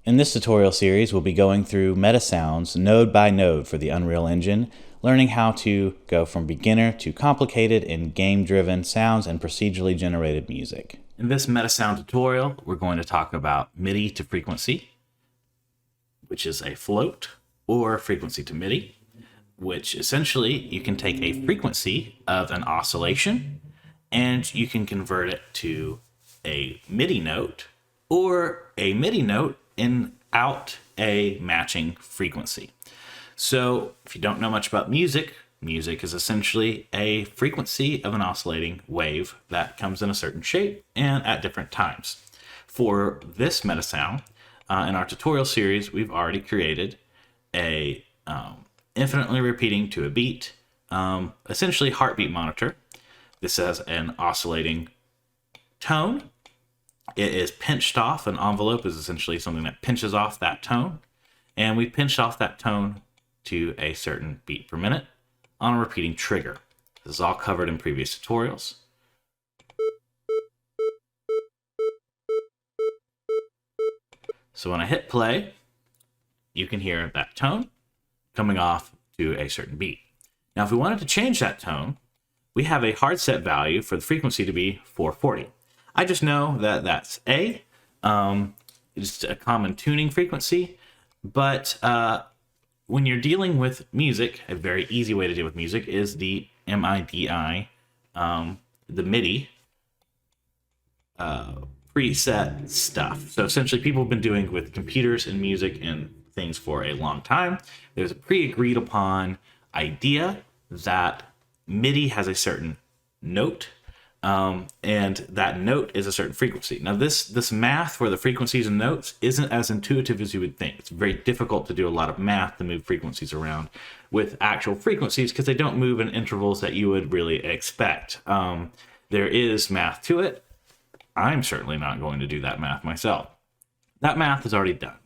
In this tutorial series, we'll be going through MetaSounds node by node for the Unreal Engine, learning how to go from beginner to complicated in game-driven sounds and procedurally generated music. In this MetaSound tutorial, we're going to talk about Midi to frequency, which is a float, or frequency to Midi, which essentially you can take a frequency of an oscillation and you can convert it to a Midi note or a Midi note in out a matching frequency. So if you don't know much about music, music is essentially a frequency of an oscillating wave that comes in a certain shape and at different times. For this MetaSound, in our tutorial series, we've already created a infinitely repeating to a beat, essentially heartbeat monitor. This has an oscillating tone. It is pinched off. An envelope is essentially something that pinches off that tone. And we pinched off that tone to a certain beat per minute on a repeating trigger. This is all covered in previous tutorials. So when I hit play, you can hear that tone coming off to a certain beat. Now, if we wanted to change that tone, we have a hard set value for the frequency to be 440. I just know that that's A. It's a common tuning frequency, but when you're dealing with music, a very easy way to deal with music is the MIDI, the Midi preset stuff. So essentially people have been doing with computers and music and things for a long time. There's a pre-agreed upon idea that Midi has a certain note, and that note is a certain frequency. Now this math for the frequencies and notes isn't as intuitive as you would think. It's very difficult to do a lot of math to move frequencies around with actual frequencies because they don't move in intervals that you would really expect. There is math to it. I'm certainly not going to do that math myself. That math is already done.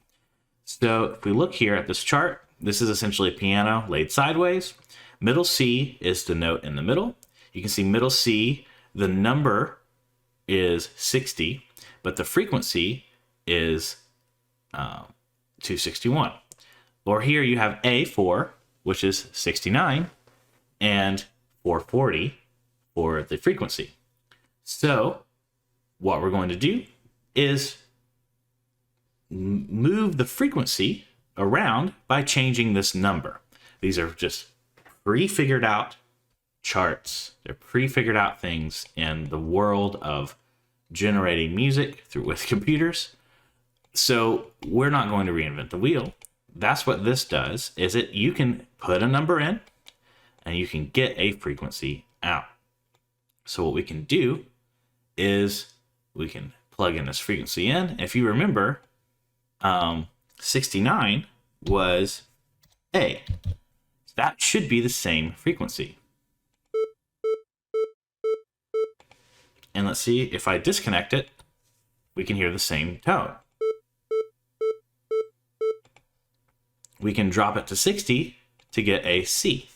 So if we look here at this chart, this is essentially a piano laid sideways. Middle C is the note in the middle. You can see middle C, the number is 60, but the frequency is 261. Or here you have A4, which is 69, and 440 for the frequency. So what we're going to do is move the frequency around by changing this number. These are just pre-figured out charts. They're pre-figured out things in the world of generating music with computers. So we're not going to reinvent the wheel. That's what this does, is you can put a number in and you can get a frequency out. So what we can do is we can plug in this frequency in. If you remember, 69 was A. That should be the same frequency. And let's see, if I disconnect it, we can hear the same tone. We can drop it to 60 to get a C.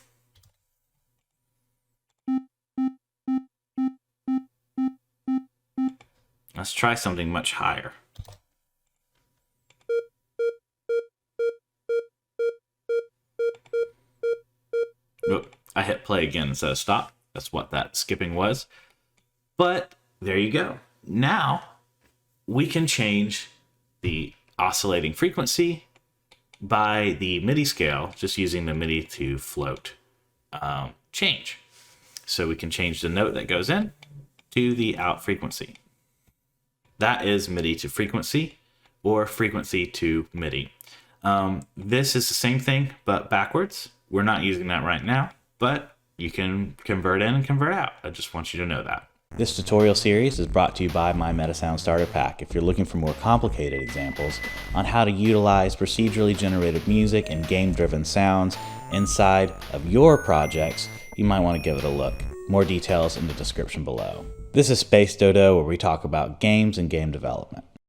Let's try something much higher. Oh, I hit play again instead of stop. That's what that skipping was. But there you go. Now we can change the oscillating frequency by the Midi scale, just using the Midi to float change. So we can change the note that goes in to the out frequency. That is Midi to frequency or frequency to Midi. This is the same thing, but backwards. We're not using that right now, but you can convert in and convert out. I just want you to know that. This tutorial series is brought to you by my MetaSound Starter Pack. If you're looking for more complicated examples on how to utilize procedurally generated music and game-driven sounds inside of your projects, you might want to give it a look. More details in the description below. This is Space Dodo, where we talk about games and game development.